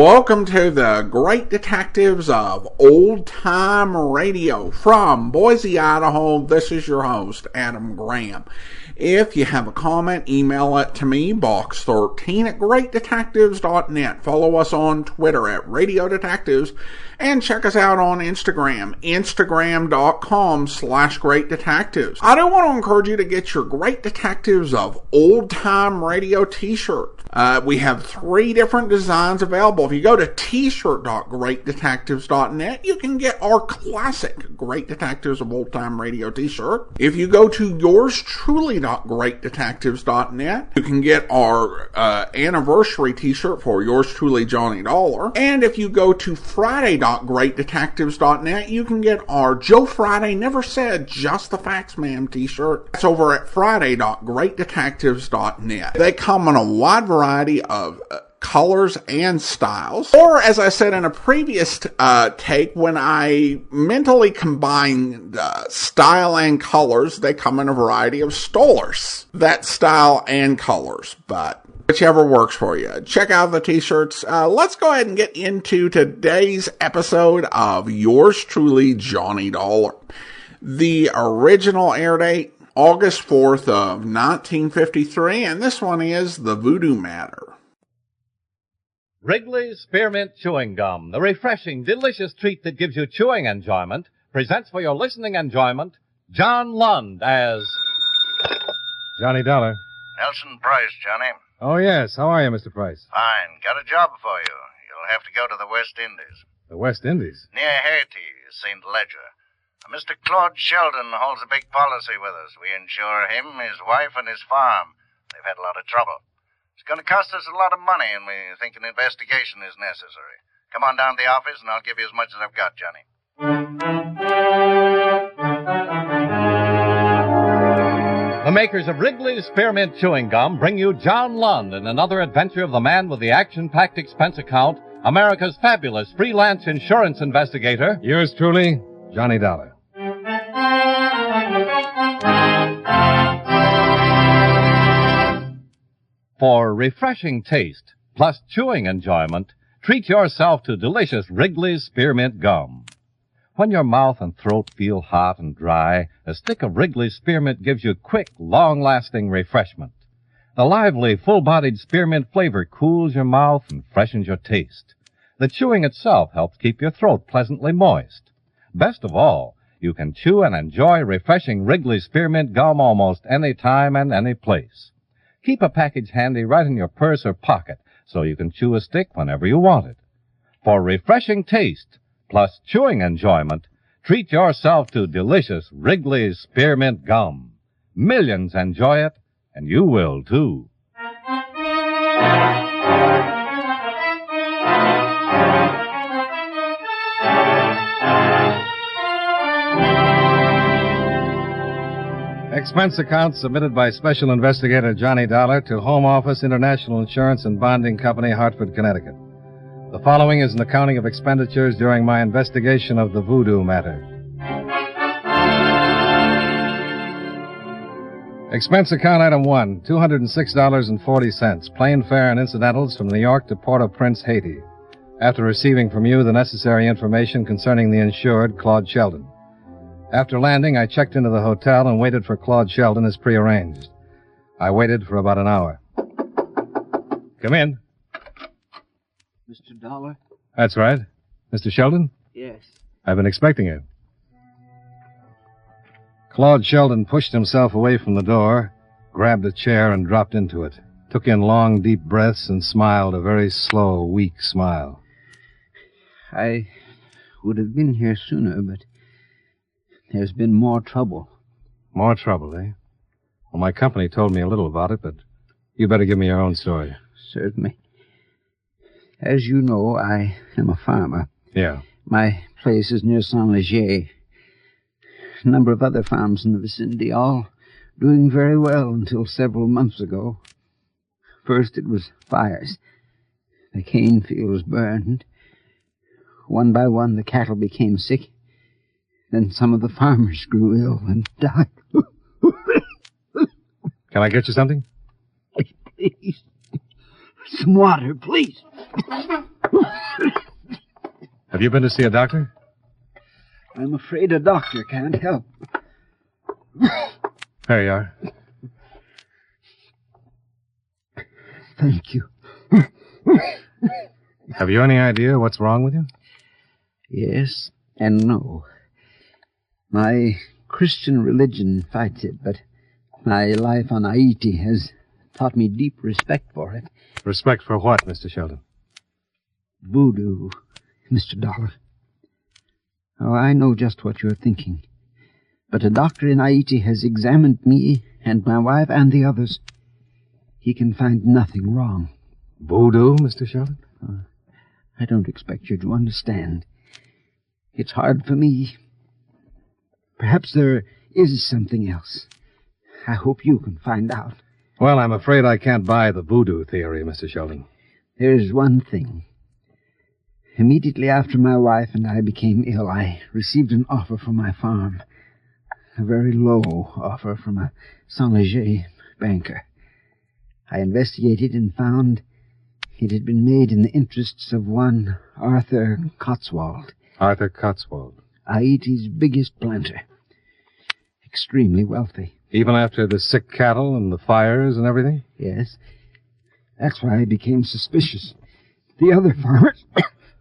Welcome to the Great Detectives of Old Time Radio. From Boise, Idaho, this is your host, Adam Graham. If you have a comment, email it to me, box13 at greatdetectives.net. Follow us on Twitter at Radio Detectives, and check us out on Instagram, instagram.com/Great Detectives. I do want to encourage you to get your Great Detectives of Old Time Radio t-shirt. We have 3 different designs available. If you go to t-shirt.greatdetectives.net, you can get our classic Great Detectives of Old Time Radio t-shirt. If you go to yourstruly.greatdetectives.net, you can get our anniversary t-shirt for yours truly, Johnny Dollar. And if you go to friday.greatdetectives.net, you can get our Joe Friday Never Said Just the Facts Ma'am t-shirt. That's over at friday.greatdetectives.net. They come in a wide variety of colors and styles. Or, as I said in a previous take, when I mentally combine style and colors, they come in a variety of stolers. That style and colors, but whichever works for you. Check out the t-shirts. Let's go ahead and get into today's episode of yours truly, Johnny Dollar. The original air date, August 4th of 1953, and this one is The Voodoo Matter. Wrigley's Spearmint Chewing Gum, the refreshing, delicious treat that gives you chewing enjoyment, presents for your listening enjoyment, John Lund as Johnny Dollar. Nelson Price, Johnny. Oh, yes. How are you, Mr. Price? Fine. Got a job for you. You'll have to go to the West Indies. The West Indies? Near Haiti, St. Ledger. Mr. Claude Sheldon holds a big policy with us. We insure him, his wife, and his farm. They've had a lot of trouble. It's going to cost us a lot of money, and we think an investigation is necessary. Come on down to the office, and I'll give you as much as I've got, Johnny. the makers of Wrigley's Spearmint Chewing Gum bring you John Lund in another adventure of the man with the action-packed expense account, America's fabulous freelance insurance investigator. Yours truly, Johnny Dollar. For refreshing taste, plus chewing enjoyment, treat yourself to delicious Wrigley's Spearmint Gum. When your mouth and throat feel hot and dry, a stick of Wrigley's Spearmint gives you quick, long-lasting refreshment. The lively, full-bodied spearmint flavor cools your mouth and freshens your taste. The chewing itself helps keep your throat pleasantly moist. Best of all, you can chew and enjoy refreshing Wrigley's Spearmint Gum almost any time and any place. Keep a package handy right in your purse or pocket so you can chew a stick whenever you want it. For refreshing taste, plus chewing enjoyment, treat yourself to delicious Wrigley's Spearmint Gum. Millions enjoy it, and you will, too. Expense account submitted by Special Investigator Johnny Dollar to Home Office International Insurance and Bonding Company, Hartford, Connecticut. The following is an accounting of expenditures during my investigation of the Voodoo matter. Expense account item 1, $206.40, plane fare and incidentals from New York to Port-au-Prince, Haiti, after receiving from you the necessary information concerning the insured, Claude Sheldon. After landing, I checked into the hotel and waited for Claude Sheldon as prearranged. I waited for about an hour. Come in. Mr. Dollar? That's right. Mr. Sheldon? Yes. I've been expecting you. Claude Sheldon pushed himself away from the door, grabbed a chair and dropped into it, took in long, deep breaths and smiled a very slow, weak smile. I would have been here sooner, but there's been more trouble. More trouble, eh? Well, my company told me a little about it, but you better give me your own story. Certainly. As you know, I am a farmer. Yeah. My place is near Saint-Léger. A number of other farms in the vicinity, all doing very well until several months ago. First it was fires. The cane fields burned. One by one, the cattle became sick. Then some of the farmers grew ill and died. Can I get you something? Please. Some water, please. Have you been to see a doctor? I'm afraid a doctor can't help. There you are. Thank you. Have you any idea what's wrong with you? Yes and no. My Christian religion fights it, but my life on Haiti has taught me deep respect for it. Respect for what, Mr. Sheldon? Voodoo, Mr. Dollar. Oh, I know just what you're thinking. But a doctor in Haiti has examined me and my wife and the others. He can find nothing wrong. Voodoo, Mr. Sheldon? I don't expect you to understand. It's hard for me. Perhaps there is something else. I hope you can find out. Well, I'm afraid I can't buy the voodoo theory, Mr. Sheldon. There's one thing. Immediately after my wife and I became ill, I received an offer from my farm. A very low offer from a Saint-Léger banker. I investigated and found it had been made in the interests of one Arthur Cotswold. Arthur Cotswold. Haiti's biggest planter. Extremely wealthy. Even after the sick cattle and the fires and everything? Yes. That's why I became suspicious. The other farmers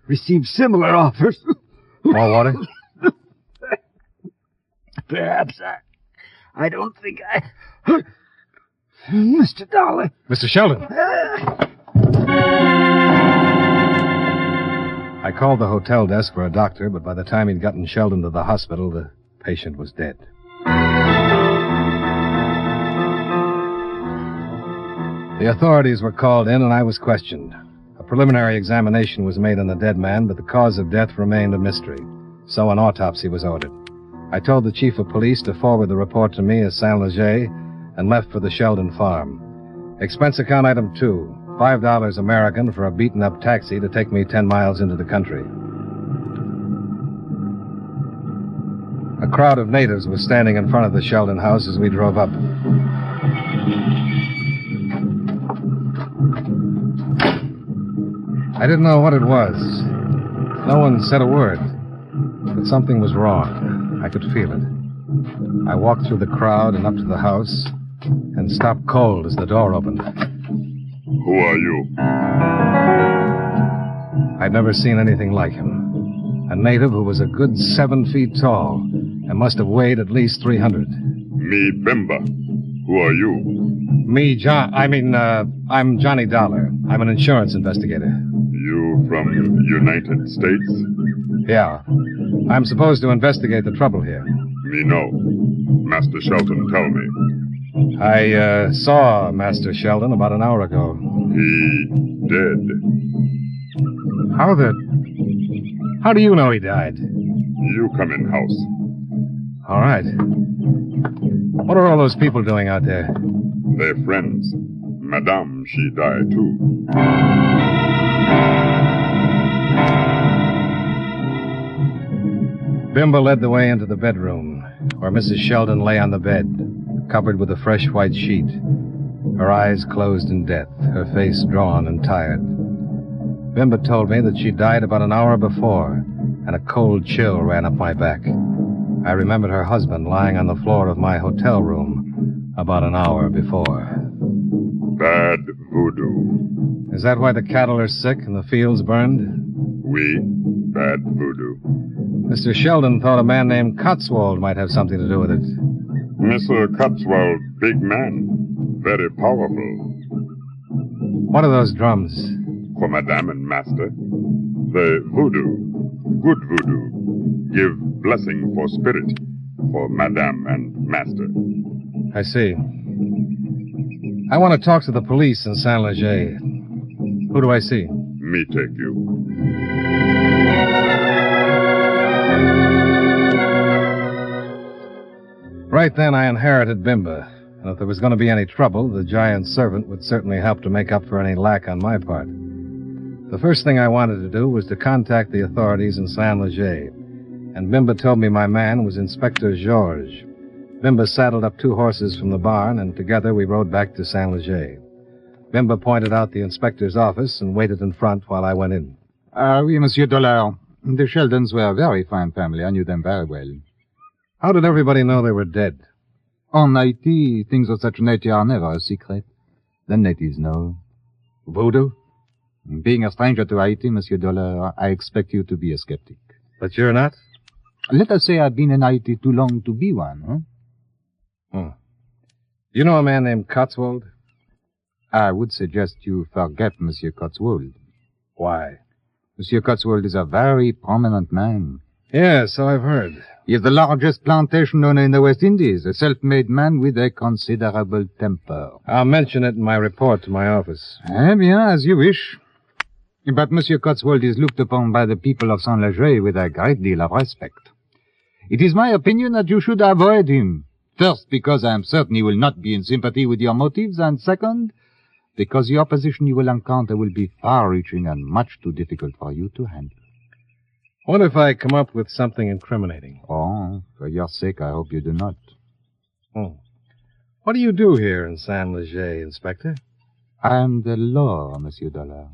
received similar offers. More water? Perhaps I don't think I... Mr. Dollar. Mr. Sheldon. I called the hotel desk for a doctor, but by the time he'd gotten Sheldon to the hospital, the patient was dead. The authorities were called in, and I was questioned. A preliminary examination was made on the dead man, but the cause of death remained a mystery. So an autopsy was ordered. I told the chief of police to forward the report to me as Saint-Léger and left for the Sheldon farm. Expense account item 2, $5 American for a beaten-up taxi to take me 10 miles into the country. A crowd of natives was standing in front of the Sheldon house as we drove up. I didn't know what it was. No one said a word. But something was wrong. I could feel it. I walked through the crowd and up to the house and stopped cold as the door opened. Who are you? I'd never seen anything like him. A native who was a good 7 feet tall and must have weighed at least 300. Me, Bimba. Who are you? Me, I'm Johnny Dollar. I'm an insurance investigator. You from United States? Yeah. I'm supposed to investigate the trouble here. Me know. Master Shelton tell me. I saw Master Sheldon about an hour ago. He dead. How do you know he died? You come in house. All right. What are all those people doing out there? They friends. Madame, she die too. Bimba led the way into the bedroom, where Mrs. Sheldon lay on the bed, covered with a fresh white sheet, her eyes closed in death, her face drawn and tired. Bimba told me that she died about an hour before, and a cold chill ran up my back. I remembered her husband lying on the floor of my hotel room about an hour before. Bad voodoo. Is that why the cattle are sick and the fields burned? We bad voodoo. Mr. Sheldon thought a man named Cotswold might have something to do with it. Mr. Cotswold, big man. Very powerful. What are those drums? For Madame and Master. The voodoo. Good voodoo. Give blessing for spirit. For Madame and Master. I see. I want to talk to the police in Saint-Léger. Who do I see? Me take you. Right then, I inherited Bimba, and if there was going to be any trouble, the giant servant would certainly help to make up for any lack on my part. The first thing I wanted to do was to contact the authorities in Saint-Léger, and Bimba told me my man was Inspector Georges. Bimba saddled up 2 horses from the barn, and together we rode back to Saint-Léger. Bimba pointed out the inspector's office and waited in front while I went in. Oui, Monsieur Dollar. The Sheldons were a very fine family. I knew them very well. How did everybody know they were dead? On Haiti, things of such nature are never a secret. The natives know. Voodoo? Being a stranger to Haiti, Monsieur Dollar, I expect you to be a skeptic. But you're not? Let us say I've been in Haiti too long to be one, huh? You know a man named Cotswold? I would suggest you forget Monsieur Cotswold. Why? Monsieur Cotswold is a very prominent man. Yeah, so I've heard. He is the largest plantation owner in the West Indies, a self-made man with a considerable temper. I'll mention it in my report to my office. Eh bien, as you wish. But Monsieur Cotswold is looked upon by the people of Saint-Leger with a great deal of respect. It is my opinion that you should avoid him. First, because I am certain he will not be in sympathy with your motives, and second, because the opposition you will encounter will be far-reaching and much too difficult for you to handle. What if I come up with something incriminating? Oh, for your sake, I hope you do not. What do you do here in Saint-Leger, Inspector? I am the law, Monsieur Dollar.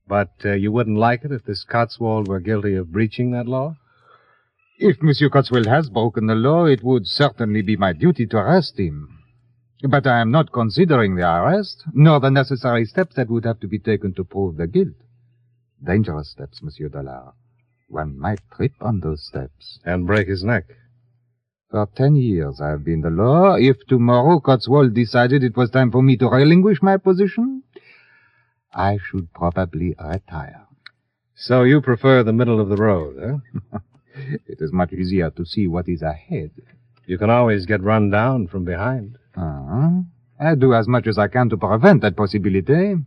But you wouldn't like it if this Cotswold were guilty of breaching that law? If Monsieur Cotswold has broken the law, it would certainly be my duty to arrest him. But I am not considering the arrest, nor the necessary steps that would have to be taken to prove the guilt. Dangerous steps, Monsieur Dollar. One might trip on those steps. And break his neck. For 10 years I have been the law. If tomorrow Cotswold decided it was time for me to relinquish my position, I should probably retire. So you prefer the middle of the road, huh? It is much easier to see what is ahead. You can always get run down from behind. I do as much as I can to prevent that possibility.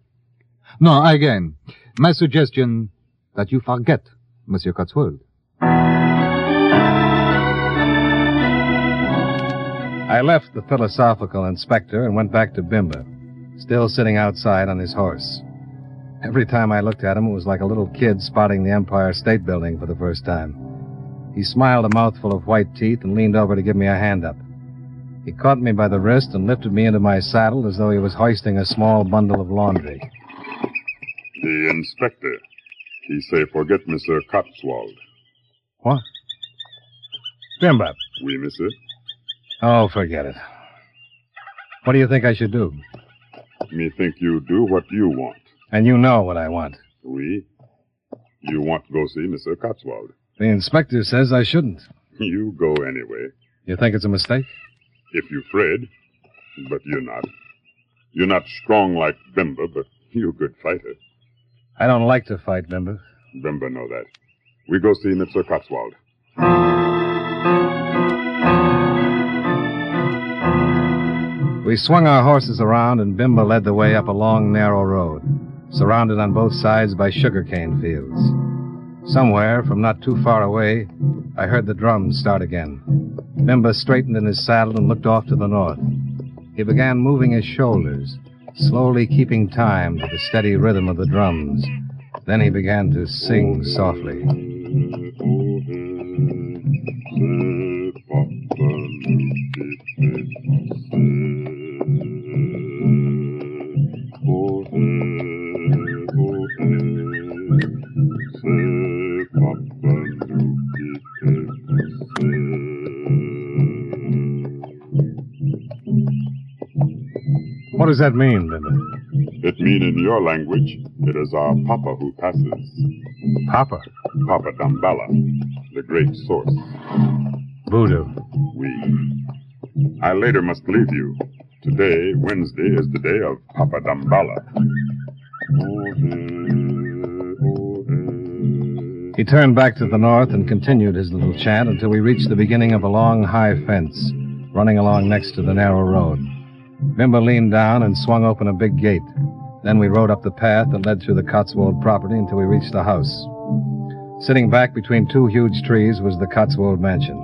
No, again, my suggestion that you forget Monsieur Cotswold. I left the philosophical inspector and went back to Bimba, still sitting outside on his horse. Every time I looked at him, it was like a little kid spotting the Empire State Building for the first time. He smiled a mouthful of white teeth and leaned over to give me a hand up. He caught me by the wrist and lifted me into my saddle as though he was hoisting a small bundle of laundry. The inspector. He say forget Mr. Cotswold. What? Bimba. Oui, monsieur. Oh, forget it. What do you think I should do? Me think you do what you want. And you know what I want. Oui. You want to go see Mr. Cotswold. The inspector says I shouldn't. You go anyway. You think it's a mistake? If you're afraid. But you're not. You're not strong like Bimba, but you're a good fighter. I don't like to fight, Bimba. Bimba know that. We go see Mr. Cotswold. We swung our horses around, and Bimba led the way up a long, narrow road, surrounded on both sides by sugarcane fields. Somewhere, from not too far away, I heard the drums start again. Bimba straightened in his saddle and looked off to the north. He began moving his shoulders, slowly keeping time to the steady rhythm of the drums. Then he began to sing softly. What does that mean, Bimba? It mean in your language, it is our Papa who passes. Papa? Papa Damballa, the great source. Voodoo. We. I later must leave you. Today, Wednesday, is the day of Papa Damballa. He turned back to the north and continued his little chant until we reached the beginning of a long, high fence running along next to the narrow road. Bimba leaned down and swung open a big gate. Then we rode up the path that led through the Cotswold property until we reached the house. Sitting back between two huge trees was the Cotswold mansion.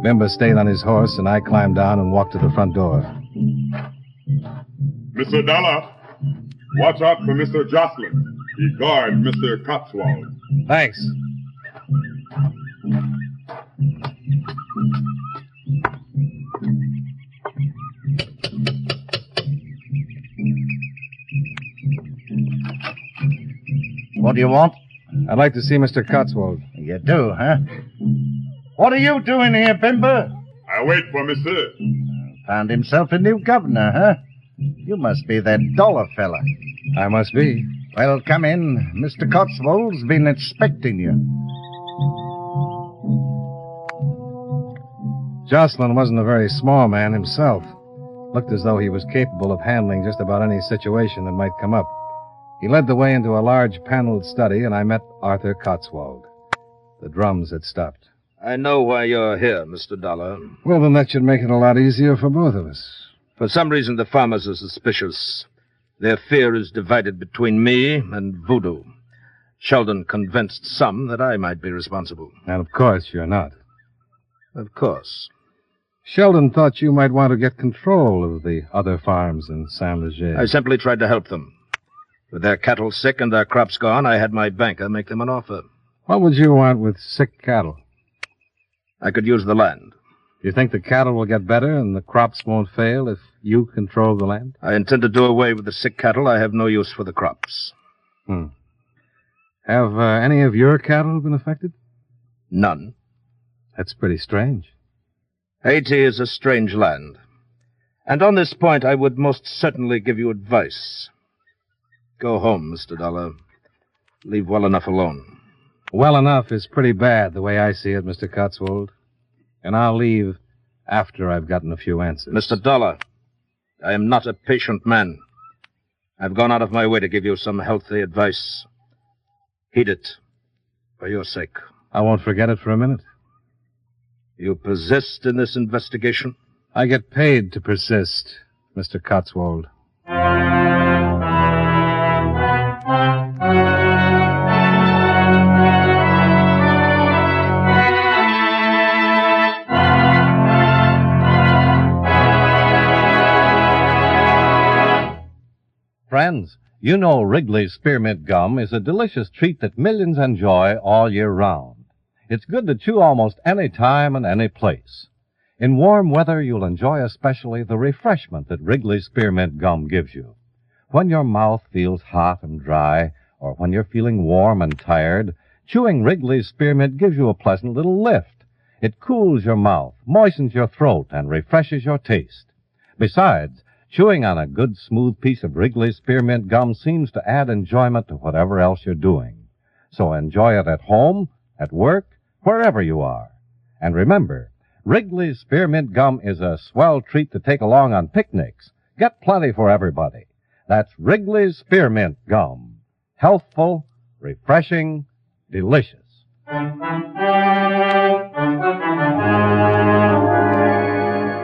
Bimba stayed on his horse, and I climbed down and walked to the front door. Mr. Dollar, watch out for Mr. Jocelyn. He guards Mr. Cotswold. Thanks. What do you want? I'd like to see Mr. Cotswold. You do, huh? What are you doing here, Bimber? I wait for Monsieur. Found himself a new governor, huh? You must be that dollar fella. I must be. Well, come in. Mr. Cotswold's been expecting you. Jocelyn wasn't a very small man himself. Looked as though he was capable of handling just about any situation that might come up. He led the way into a large paneled study, and I met Arthur Cotswold. The drums had stopped. I know why you're here, Mr. Dollar. Well, then that should make it a lot easier for both of us. For some reason, the farmers are suspicious. Their fear is divided between me and Voodoo. Sheldon convinced some that I might be responsible. And of course you're not. Of course. Sheldon thought you might want to get control of the other farms in Saint-Leger. I simply tried to help them. With their cattle sick and their crops gone, I had my banker make them an offer. What would you want with sick cattle? I could use the land. You think the cattle will get better and the crops won't fail if you control the land? I intend to do away with the sick cattle. I have no use for the crops. Have any of your cattle been affected? None. That's pretty strange. Haiti is a strange land. And on this point, I would most certainly give you advice. Go home, Mr. Dollar. Leave well enough alone. Well enough is pretty bad, the way I see it, Mr. Cotswold. And I'll leave after I've gotten a few answers. Mr. Dollar, I am not a patient man. I've gone out of my way to give you some healthy advice. Heed it, for your sake. I won't forget it for a minute. You persist in this investigation? I get paid to persist, Mr. Cotswold. Friends, you know Wrigley's Spearmint Gum is a delicious treat that millions enjoy all year round. It's good to chew almost any time and any place. In warm weather, you'll enjoy especially the refreshment that Wrigley's Spearmint Gum gives you. When your mouth feels hot and dry, or when you're feeling warm and tired, chewing Wrigley's Spearmint gives you a pleasant little lift. It cools your mouth, moistens your throat, and refreshes your taste. Besides, chewing on a good, smooth piece of Wrigley's Spearmint Gum seems to add enjoyment to whatever else you're doing. So enjoy it at home, at work, wherever you are. And remember, Wrigley's Spearmint Gum is a swell treat to take along on picnics. Get plenty for everybody. That's Wrigley's Spearmint Gum. Healthful, refreshing, delicious.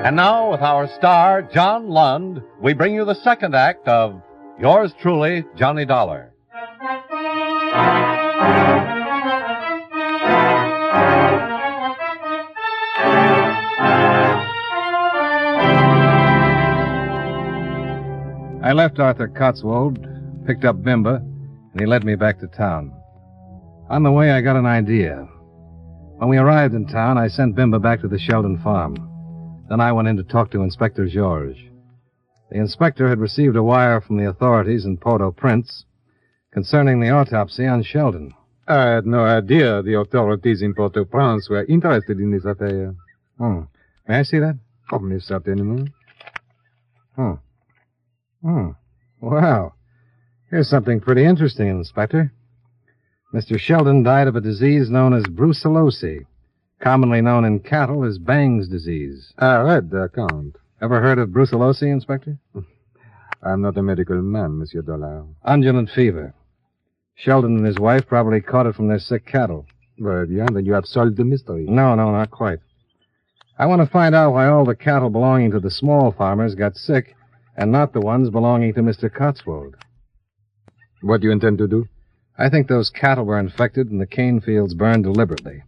And now, with our star, John Lund, we bring you the second act of Yours Truly, Johnny Dollar. I left Arthur Cotswold, picked up Bimba, and he led me back to town. On the way, I got an idea. When we arrived in town, I sent Bimba back to the Sheldon farm. Then I went in to talk to Inspector Georges. The inspector had received a wire from the authorities in Port-au-Prince concerning the autopsy on Sheldon. I had no idea the authorities in Port-au-Prince were interested in this affair. May I see that? Oh, mais certainement. Wow. Here's something pretty interesting, Inspector. Mr. Sheldon died of a disease known as brucellosis, commonly known in cattle as Bang's disease. I read the account. Ever heard of brucellosis, Inspector? I'm not a medical man, Monsieur Dollar. Undulant fever. Sheldon and his wife probably caught it from their sick cattle. Very bien, then you have solved the mystery. No, not quite. I want to find out why all the cattle belonging to the small farmers got sick and not the ones belonging to Mr. Cotswold. What do you intend to do? I think those cattle were infected and the cane fields burned deliberately.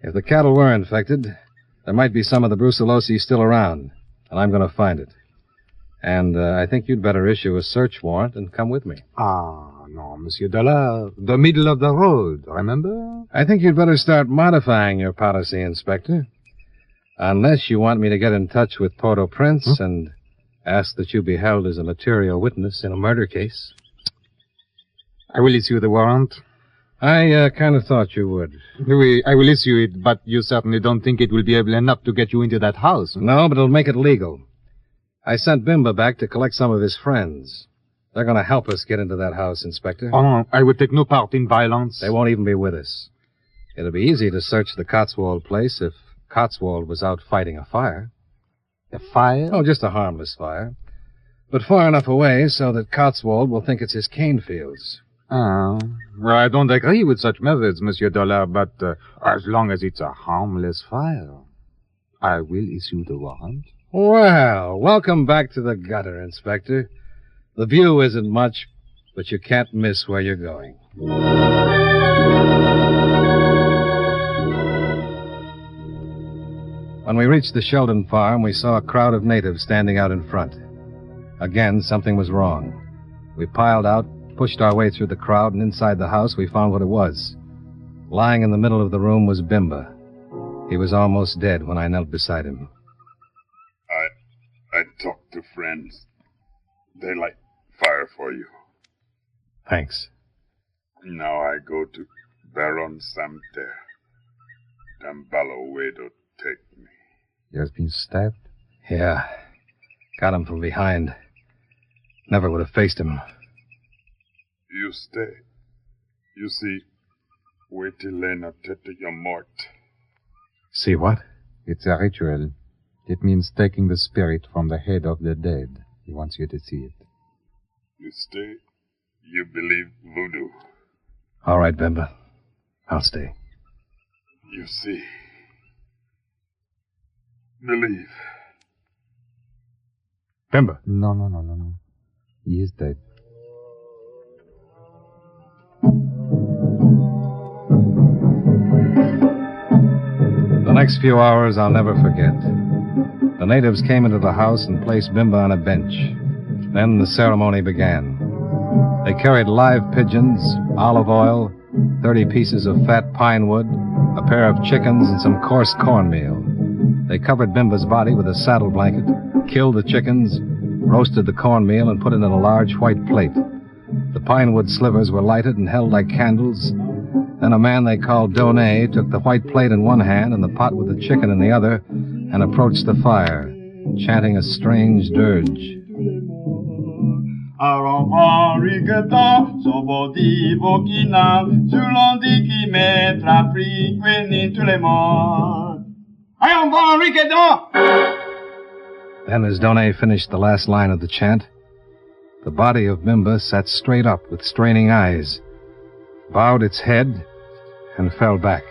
If the cattle were infected, there might be some of the brucellosis still around, and I'm going to find it. And I think you'd better issue a search warrant and come with me. Ah, no, Monsieur Dollar. The middle of the road, remember? I think you'd better start modifying your policy, Inspector. Unless you want me to get in touch with Port-au-Prince and ask that you be held as a material witness in a murder case. I will issue the warrant. I kind of thought you would. Oui, I will issue it, but you certainly don't think it will be able enough to get you into that house. No, but it'll make it legal. I sent Bimba back to collect some of his friends. They're going to help us get into that house, Inspector. Oh, I will take no part in violence. They won't even be with us. It'll be easy to search the Cotswold place if Cotswold was out fighting a fire. A fire? Oh, just a harmless fire. But far enough away so that Cotswold will think it's his cane fields. Oh. Well, I don't agree with such methods, Monsieur Dollar, but as long as it's a harmless fire, I will issue the warrant. Well, welcome back to the gutter, Inspector. The view isn't much, but you can't miss where you're going. When we reached the Sheldon farm, we saw a crowd of natives standing out in front. Again, something was wrong. We piled out, pushed our way through the crowd, and inside the house we found what it was. Lying in the middle of the room was Bimba. He was almost dead when I knelt beside him. I talked to friends. They light fire for you. Thanks. Now I go to Baron Samter. Dambalo way to take me. He has been stabbed? Yeah. Got him from behind. Never would have faced him. You stay. You see, wait till Lena tete your mort. See what? It's a ritual. It means taking the spirit from the head of the dead. He wants you to see it. You stay. You believe voodoo. All right, Bimba. I'll stay. You see. Believe. Bimba. No. He is dead. The next few hours I'll never forget. The natives came into the house and placed Bimba on a bench. Then the ceremony began. They carried live pigeons, olive oil, 30 pieces of fat pine wood, a pair of chickens, and some coarse cornmeal. They covered Bimba's body with a saddle blanket, killed the chickens, roasted the cornmeal, and put it in a large white plate. The pine wood slivers were lighted and held like candles. Then a man they called Donet took the white plate in one hand and the pot with the chicken in the other and approached the fire, chanting a strange dirge. Then as Donet finished the last line of the chant, the body of Bimba sat straight up with straining eyes, bowed its head, and fell back.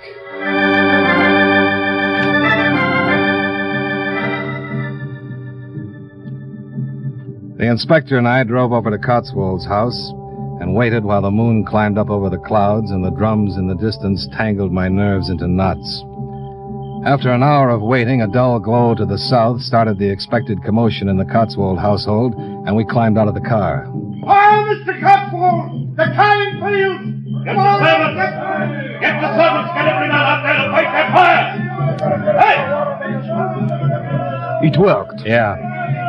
The inspector and I drove over to Cotswold's house and waited while the moon climbed up over the clouds and the drums in the distance tangled my nerves into knots. After an hour of waiting, a dull glow to the south started the expected commotion in the Cotswold household, and we climbed out of the car. Fire, Mr. Cotswold! The cane field! Get the servants! Get the servants! Get every man out there to fight that fire! Hey! It worked. Yeah.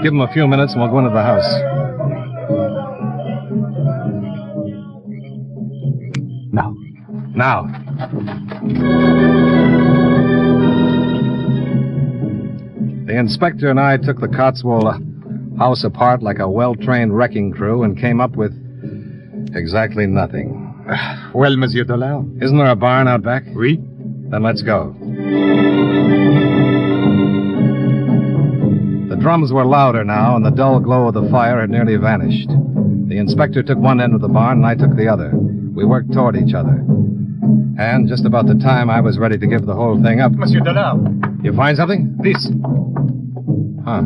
Give them a few minutes and we'll go into the house. Now. The inspector and I took the Cotswold house apart like a well-trained wrecking crew and came up with exactly nothing. Well, Monsieur Dollar? Isn't there a barn out back? Oui. Then let's go. The drums were louder now, and the dull glow of the fire had nearly vanished. The inspector took one end of the barn, and I took the other. We worked toward each other. And just about the time I was ready to give the whole thing up... Monsieur Dollar. You find something? This. Huh.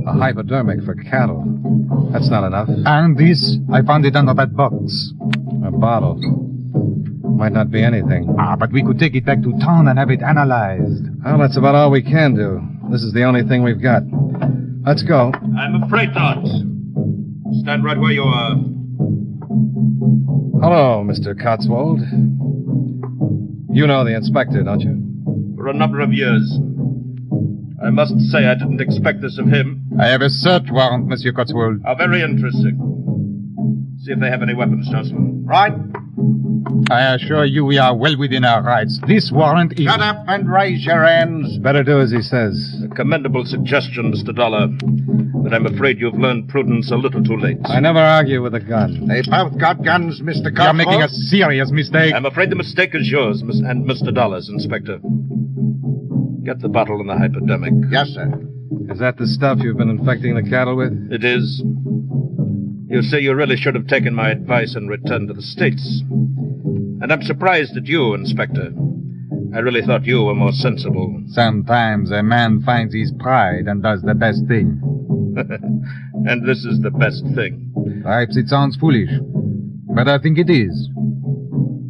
A hypodermic for cattle. That's not enough. And this, I found it under that box. A bottle. Might not be anything. But we could take it back to town and have it analyzed. Well, that's about all we can do. This is the only thing we've got. Let's go. I'm afraid not. Stand right where you are. Hello, Mr. Cotswold. You know the inspector, don't you? For a number of years. I must say I didn't expect this of him. I have a search warrant, Monsieur Cotswold. How very interesting. See if they have any weapons, Johnson. Right? I assure you we are well within our rights. This warrant is... Shut up and raise your hands. Better do as he says. A commendable suggestion, Mr. Dollar. But I'm afraid you've learned prudence a little too late. I never argue with a gun. They both got guns, Mr. Cotswold. You're making a serious mistake. I'm afraid the mistake is yours, and Mr. Dollar's, Inspector. Get the bottle and the hypodermic. Yes, sir. Is that the stuff you've been infecting the cattle with? It is. You see, you really should have taken my advice and returned to the States. And I'm surprised at you, Inspector. I really thought you were more sensible. Sometimes a man finds his pride and does the best thing. And this is the best thing. Perhaps it sounds foolish, but I think it is.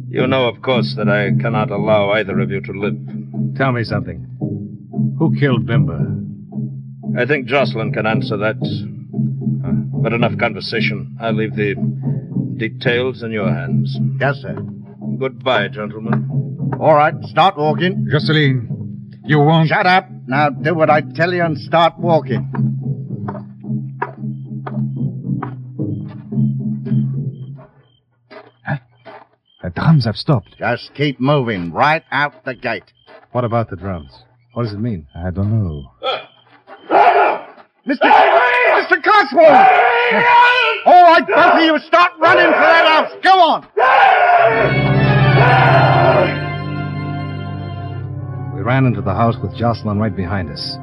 You know, of course, that I cannot allow either of you to live. Tell me something. Who killed Bimba? I think Jocelyn can answer that. But enough conversation. I'll leave the details in your hands. Yes, sir. Goodbye, gentlemen. All right, start walking. Jocelyn, you won't... Shut up. Now do what I tell you and start walking. The drums have stopped. Just keep moving right out the gate. What about the drums? What does it mean? I don't know. Mr. Cotswold! All right, both of you, start running for that house. Go on. We ran into the house with Jocelyn right behind us.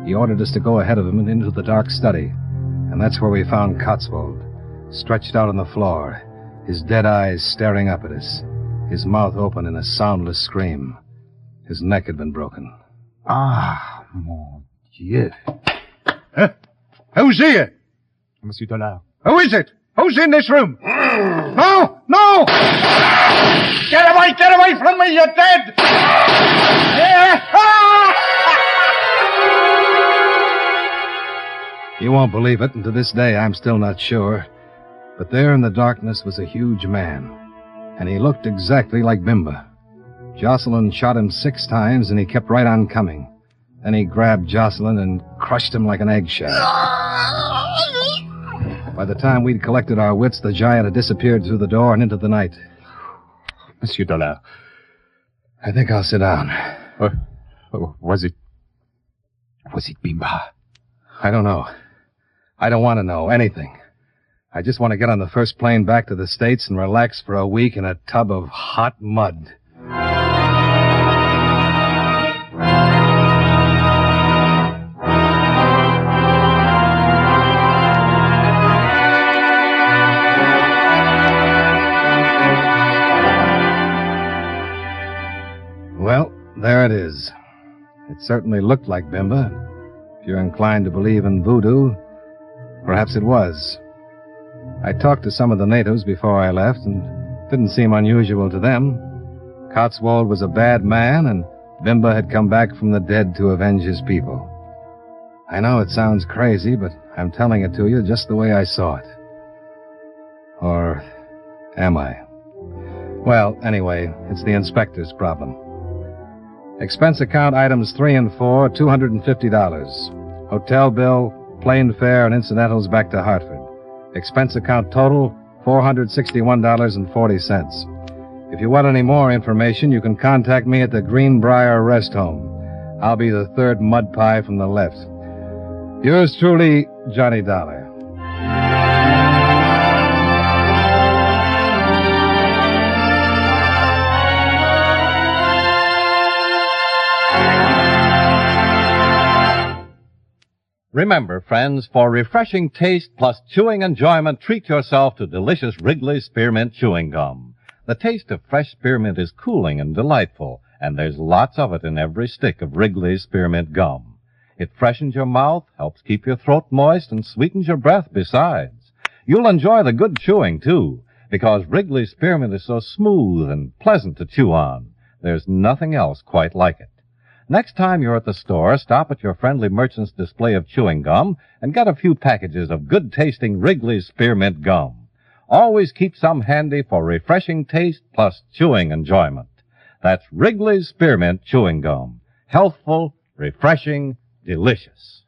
He ordered us to go ahead of him and into the dark study. And that's where we found Cotswold, stretched out on the floor, his dead eyes staring up at us, his mouth open in a soundless scream. His neck had been broken. Ah, mon Dieu. Huh? Who's here? Monsieur Dollar. Who is it? Who's in this room? No! No! Get away from me, you're dead! You won't believe it, and to this day I'm still not sure. But there in the darkness was a huge man, and he looked exactly like Bimba. Jocelyn shot him 6 times, and he kept right on coming. Then he grabbed Jocelyn and crushed him like an eggshell. By the time we'd collected our wits, the giant had disappeared through the door and into the night. Monsieur Dollar. I think I'll sit down. Was it Bimba? I don't know. I don't want to know anything. I just want to get on the first plane back to the States and relax for a week in a tub of hot mud. Well, there it is. It certainly looked like Bimba. If you're inclined to believe in voodoo, perhaps it was. I talked to some of the natives before I left, and it didn't seem unusual to them. Cotswold was a bad man, and Bimba had come back from the dead to avenge his people. I know it sounds crazy, but I'm telling it to you just the way I saw it. Or am I? Well, anyway, it's the inspector's problem. Expense account items 3 and 4, $250. Hotel bill, plane fare, and incidentals back to Hartford. Expense account total, $461.40. If you want any more information, you can contact me at the Greenbrier Rest Home. I'll be the third mud pie from the left. Yours truly, Johnny Dollar. Remember, friends, for refreshing taste plus chewing enjoyment, treat yourself to delicious Wrigley's Spearmint Chewing Gum. The taste of fresh spearmint is cooling and delightful, and there's lots of it in every stick of Wrigley's Spearmint Gum. It freshens your mouth, helps keep your throat moist, and sweetens your breath besides. You'll enjoy the good chewing, too, because Wrigley's Spearmint is so smooth and pleasant to chew on. There's nothing else quite like it. Next time you're at the store, stop at your friendly merchant's display of chewing gum and get a few packages of good-tasting Wrigley's Spearmint Gum. Always keep some handy for refreshing taste plus chewing enjoyment. That's Wrigley's Spearmint Chewing Gum. Healthful, refreshing, delicious.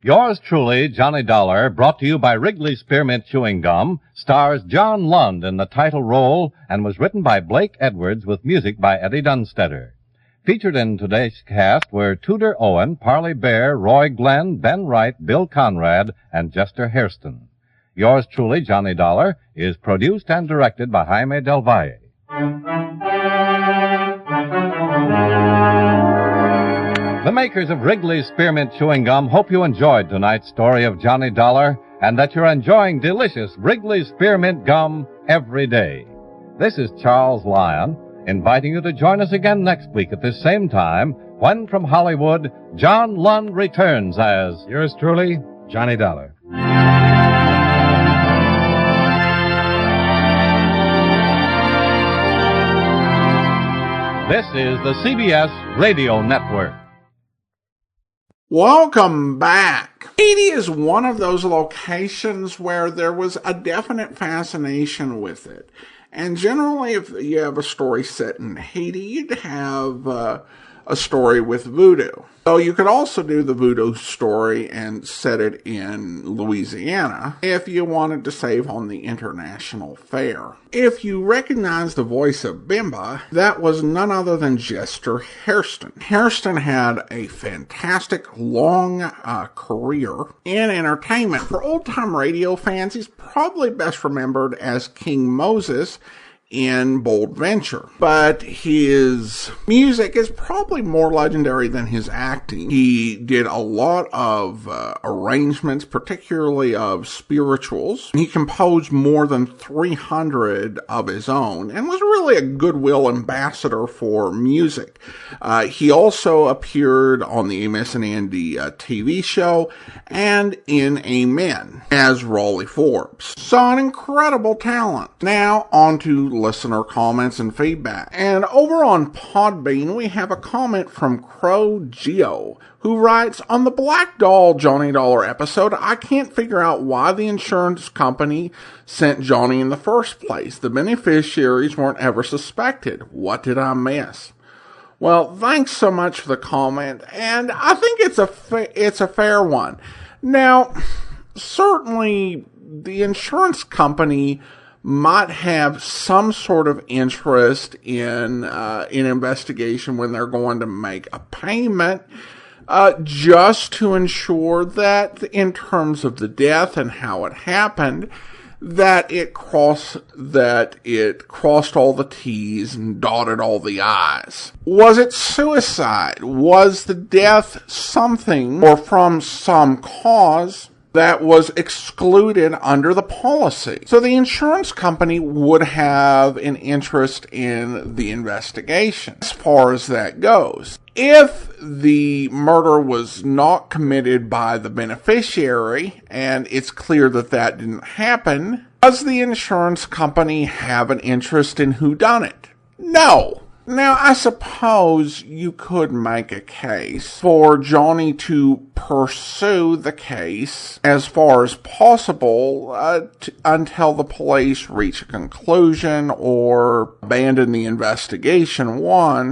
Yours truly, Johnny Dollar, brought to you by Wrigley Spearmint Chewing Gum, stars John Lund in the title role and was written by Blake Edwards with music by Eddie Dunstetter. Featured in today's cast were Tudor Owen, Parley Bear, Roy Glenn, Ben Wright, Bill Conrad, and Jester Hairston. Yours truly, Johnny Dollar, is produced and directed by Jaime Del Valle. The makers of Wrigley's Spearmint Chewing Gum hope you enjoyed tonight's story of Johnny Dollar and that you're enjoying delicious Wrigley's Spearmint Gum every day. This is Charles Lyon, inviting you to join us again next week at this same time when, from Hollywood, John Lund returns as Yours truly, Johnny Dollar. This is the CBS Radio Network. Welcome back. Haiti is one of those locations where there was a definite fascination with it. And generally, if you have a story set in Haiti, you'd have a story with voodoo. So you could also do the voodoo story and set it in Louisiana if you wanted to save on the international fare. If you recognize the voice of Bimba, that was none other than Jester Hairston. Hairston had a fantastic long career in entertainment. For old-time radio fans, he's probably best remembered as King Moses in Bold Venture. But his music is probably more legendary than his acting. He did a lot of arrangements, particularly of spirituals. He composed more than 300 of his own and was really a goodwill ambassador for music. He also appeared on the Amos and Andy TV show and in Amen as Raleigh Forbes. So an incredible talent. Now on to listener comments and feedback. And over on Podbean, we have a comment from Crow Geo, who writes, on the Black Doll Johnny Dollar episode, I can't figure out why the insurance company sent Johnny in the first place. The beneficiaries weren't ever suspected. What did I miss? Well, thanks so much for the comment, and I think it's a fair one. Now, certainly the insurance company might have some sort of interest in investigation when they're going to make a payment, just to ensure that in terms of the death and how it happened, that it crossed all the T's and dotted all the I's. Was it suicide? Was the death something or from some cause that was excluded under the policy? So the insurance company would have an interest in the investigation as far as that goes. If the murder was not committed by the beneficiary, and it's clear that that didn't happen, does the insurance company have an interest in who done it? No. Now, I suppose you could make a case for Johnny to pursue the case as far as possible until the police reach a conclusion or abandon the investigation,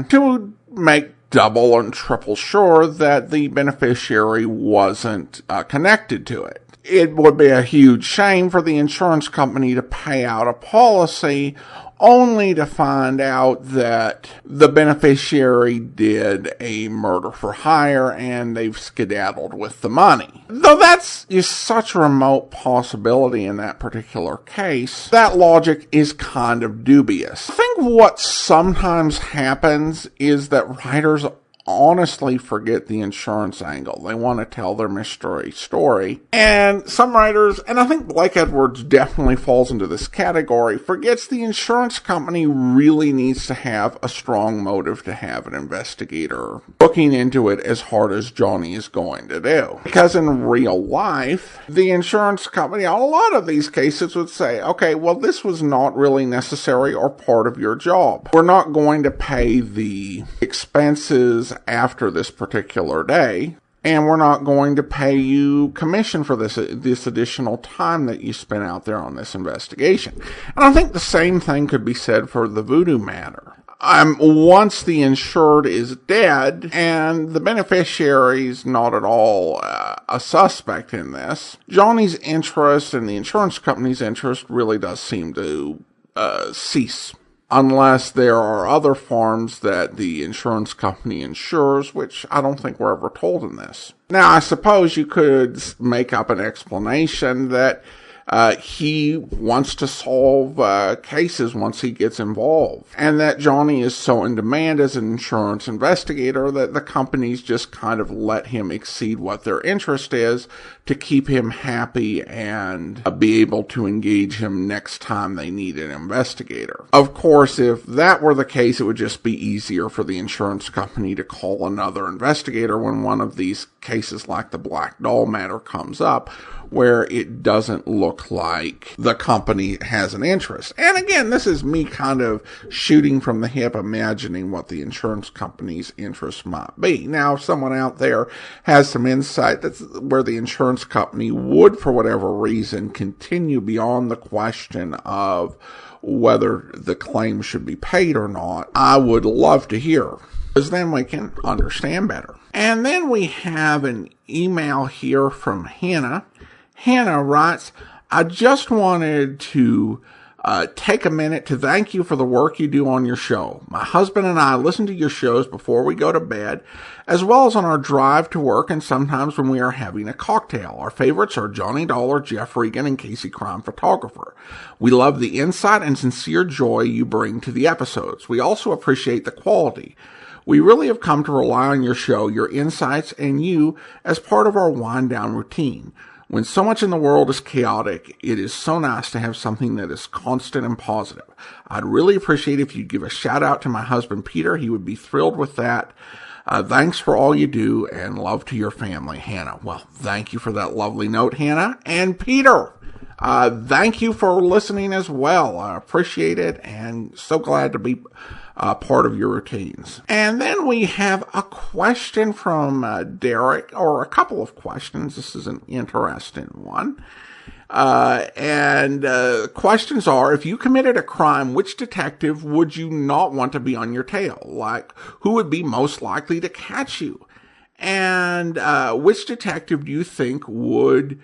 to make double and triple sure that the beneficiary wasn't connected to it. It would be a huge shame for the insurance company to pay out a policy only to find out that the beneficiary did a murder for hire and they've skedaddled with the money. Though that's is such a remote possibility in that particular case, that logic is kind of dubious. I think what sometimes happens is that writers honestly forget the insurance angle. They want to tell their mystery story. And some writers, and I think Blake Edwards definitely falls into this category, forgets the insurance company really needs to have a strong motive to have an investigator looking into it as hard as Johnny is going to do. Because in real life, the insurance company, on a lot of these cases, would say, okay, well, this was not really necessary or part of your job. We're not going to pay the expenses after this particular day, and we're not going to pay you commission for this additional time that you spent out there on this investigation. And I think the same thing could be said for the Voodoo matter. once the insured is dead, and the beneficiary's not at all a suspect in this, Johnny's interest and the insurance company's interest really does seem to cease. Unless there are other farms that the insurance company insures, which I don't think we're ever told in this. Now, I suppose you could make up an explanation that he wants to solve cases once he gets involved, and that Johnny is so in demand as an insurance investigator that the companies just kind of let him exceed what their interest is to keep him happy and be able to engage him next time they need an investigator. Of course, if that were the case, it would just be easier for the insurance company to call another investigator when one of these cases like the Black Doll matter comes up, where it doesn't look like the company has an interest. And again, this is me kind of shooting from the hip, imagining what the insurance company's interest might be. Now, if someone out there has some insight that's where the insurance company would, for whatever reason, continue beyond the question of whether the claim should be paid or not, I would love to hear, because then we can understand better. And then we have an email here from Hannah. Hannah writes, I just wanted to take a minute to thank you for the work you do on your show. My husband and I listen to your shows before we go to bed, as well as on our drive to work and sometimes when we are having a cocktail. Our favorites are Johnny Dollar, Jeff Regan, and Casey Crime Photographer. We love the insight and sincere joy you bring to the episodes. We also appreciate the quality. We really have come to rely on your show, your insights, and you as part of our wind-down routine. When so much in the world is chaotic, it is so nice to have something that is constant and positive. I'd really appreciate if you'd give a shout out to my husband, Peter. He would be thrilled with that. Thanks for all you do, and love to your family, Hannah. Well, thank you for that lovely note, Hannah. And Peter, thank you for listening as well. I appreciate it, and so glad to be part of your routines. And then we have a question from Derek, or a couple of questions. This is an interesting one. Questions are, if you committed a crime, which detective would you not want to be on your tail? Like, who would be most likely to catch you? And which detective do you think would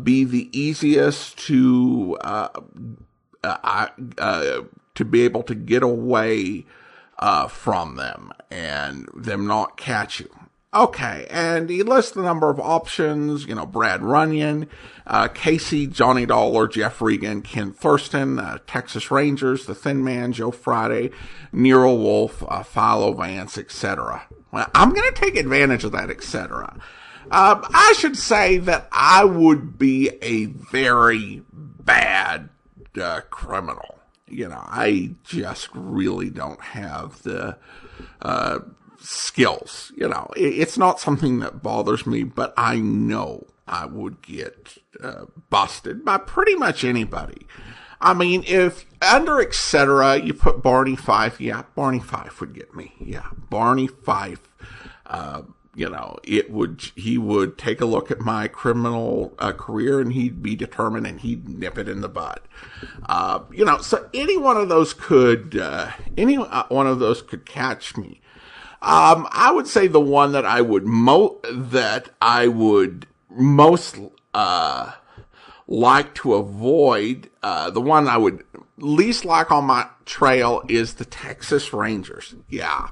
be the easiest to be able to get away from them and them not catch you? Okay, and he lists the number of options, Brad Runyon, Casey, Johnny Dollar, Jeff Regan, Ken Thurston, Texas Rangers, The Thin Man, Joe Friday, Nero Wolf, Philo Vance, etc. Well, I'm going to take advantage of that, etc. I should say that I would be a very bad criminal. I just really don't have the skills. It's not something that bothers me, but I know I would get busted by pretty much anybody. I mean, if under etc. you put Barney Fife, Barney Fife would get me. Yeah, Barney Fife. He would take a look at my criminal career, and he'd be determined, and he'd nip it in the bud. So any one of those could catch me. I would say the one that I would most like to avoid, the one I would least like on my trail is the Texas Rangers. Yeah.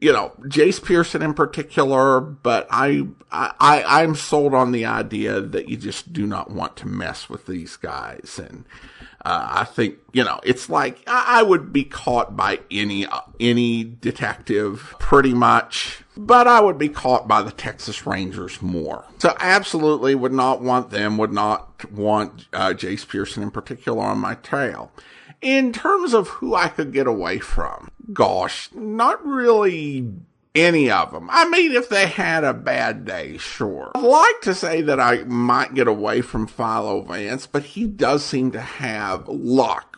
Jace Pearson in particular, but I'm sold on the idea that you just do not want to mess with these guys. And, I think, it's like I would be caught by any detective pretty much, but I would be caught by the Texas Rangers more. So absolutely would not want them, would not want, Jace Pearson in particular on my trail. In terms of who I could get away from, gosh, not really any of them. I mean, if they had a bad day, sure. I'd like to say that I might get away from Philo Vance, but he does seem to have luck,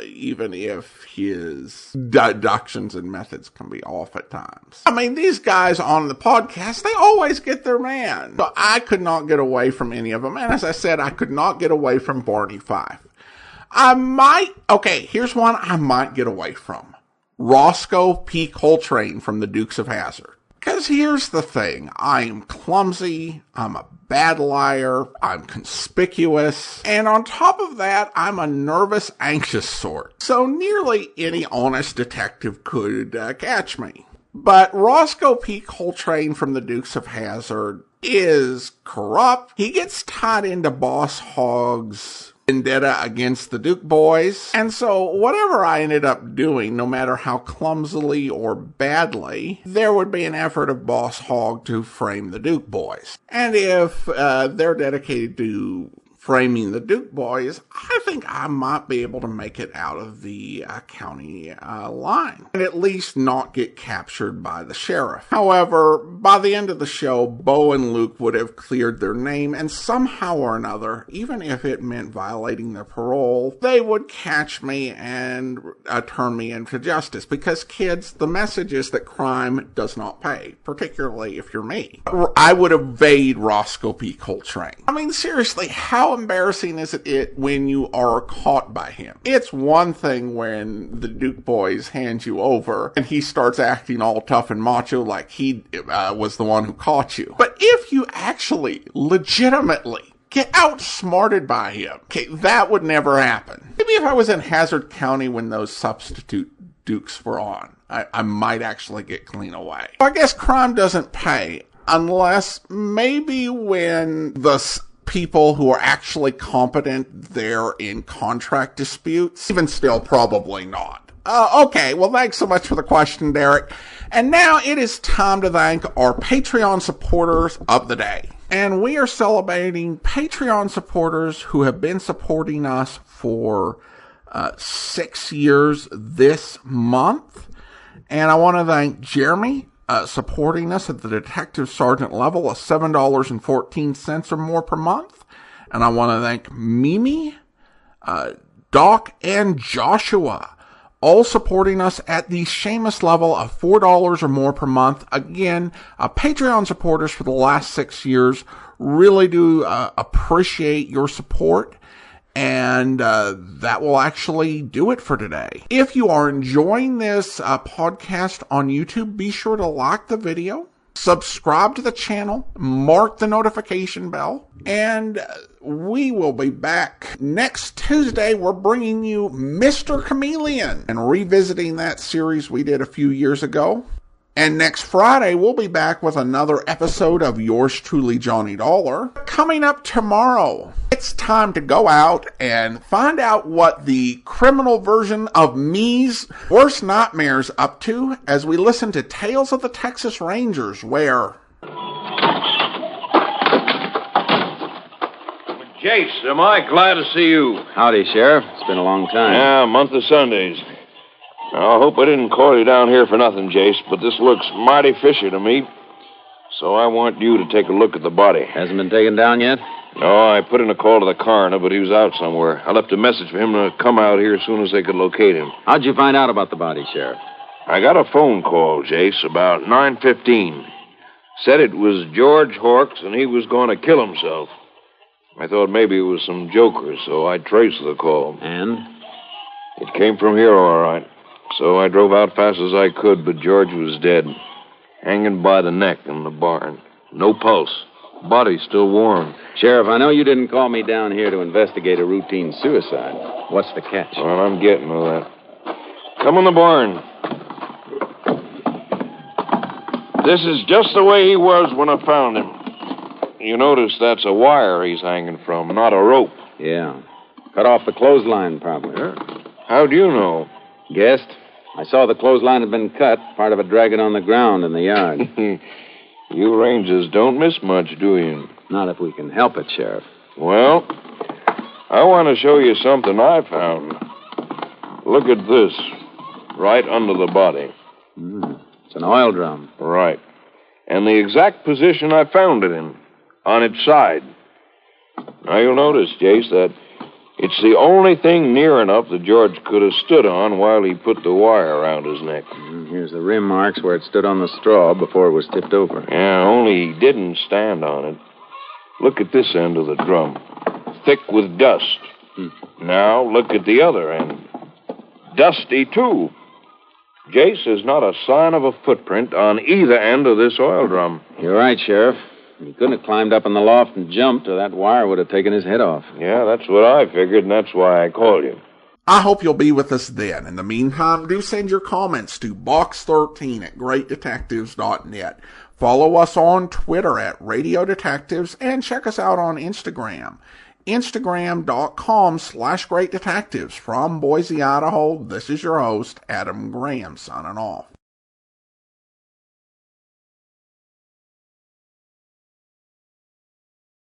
even if his deductions and methods can be off at times. I mean, these guys on the podcast, they always get their man. So I could not get away from any of them. And as I said, I could not get away from Barney Fife. Here's one I might get away from. Roscoe P. Coltrane from the Dukes of Hazzard. Because here's the thing. I am clumsy, I'm a bad liar, I'm conspicuous, and on top of that, I'm a nervous, anxious sort. So nearly any honest detective could catch me. But Roscoe P. Coltrane from the Dukes of Hazzard is corrupt. He gets tied into Boss Hogg's vendetta against the Duke boys. And so whatever I ended up doing, no matter how clumsily or badly, there would be an effort of Boss Hogg to frame the Duke boys. And if they're dedicated to framing the Duke boys, I think I might be able to make it out of the county line and at least not get captured by the sheriff. However, by the end of the show, Bo and Luke would have cleared their name, and somehow or another, even if it meant violating their parole, they would catch me and turn me into justice. Because, kids, the message is that crime does not pay, particularly if you're me. I would evade Roscoe P. Coltrane. I mean, seriously, how embarrassing is it when you are caught by him? It's one thing when the Duke boys hand you over and he starts acting all tough and macho like he was the one who caught you. But if you actually legitimately get outsmarted by him, okay, that would never happen. Maybe if I was in Hazard County when those substitute Dukes were on, I might actually get clean away. I guess crime doesn't pay unless maybe when the people who are actually competent there in contract disputes. Even still, probably not. Okay, well, thanks so much for the question, Derek. And now it is time to thank our Patreon supporters of the day. And we are celebrating Patreon supporters who have been supporting us for 6 years this month. And I want to thank Jeremy, supporting us at the detective sergeant level of $7.14 or more per month. And I want to thank Mimi, Doc, and Joshua, all supporting us at the Seamus level of $4 or more per month. Again, Patreon supporters for the last 6 years. Really do appreciate your support. And that will actually do it for today. If you are enjoying this podcast on YouTube, be sure to like the video, subscribe to the channel, mark the notification bell, and we will be back next Tuesday. We're bringing you Mr. Chameleon and revisiting that series we did a few years ago. And next Friday, we'll be back with another episode of Yours Truly, Johnny Dollar. Coming up tomorrow, it's time to go out and find out what the criminal version of me's worst nightmares up to as we listen to Tales of the Texas Rangers, where... Jace, am I glad to see you. Howdy, Sheriff. It's been a long time. Yeah, a month of Sundays. Now, I hope I didn't call you down here for nothing, Jace, but this looks mighty fishy to me. So I want you to take a look at the body. Hasn't been taken down yet? No, I put in a call to the coroner, but he was out somewhere. I left a message for him to come out here as soon as they could locate him. How'd you find out about the body, Sheriff? I got a phone call, Jace, about 9:15. Said it was George Horks and he was going to kill himself. I thought maybe it was some joker, so I traced the call. And? It came from here, all right. So I drove out fast as I could, but George was dead. Hanging by the neck in the barn. No pulse. Body still warm. Sheriff, I know you didn't call me down here to investigate a routine suicide. What's the catch? Well, I'm getting to that. Come in the barn. This is just the way he was when I found him. You notice that's a wire he's hanging from, not a rope. Yeah. Cut off the clothesline, probably. How'd you know? Guessed. I saw the clothesline had been cut, part of it dragging on the ground in the yard. You Rangers don't miss much, do you? Not if we can help it, Sheriff. Well, I want to show you something I found. Look at this, right under the body. It's an oil drum. Right. And the exact position I found it in, on its side. Now, you'll notice, Jace, that it's the only thing near enough that George could have stood on while he put the wire around his neck. Here's the rim marks where it stood on the straw before it was tipped over. Yeah, only he didn't stand on it. Look at this end of the drum. Thick with dust. Now look at the other end. Dusty, too. Jace, there's not a sign of a footprint on either end of this oil drum. You're right, Sheriff. He couldn't have climbed up in the loft and jumped, or that wire would have taken his head off. Yeah, that's what I figured, and that's why I called you. I hope you'll be with us then. In the meantime, do send your comments to box13@greatdetectives.net. Follow us on Twitter at Radio Detectives and check us out on Instagram. Instagram.com/Great Detectives. From Boise, Idaho, this is your host, Adam Graham, signing off.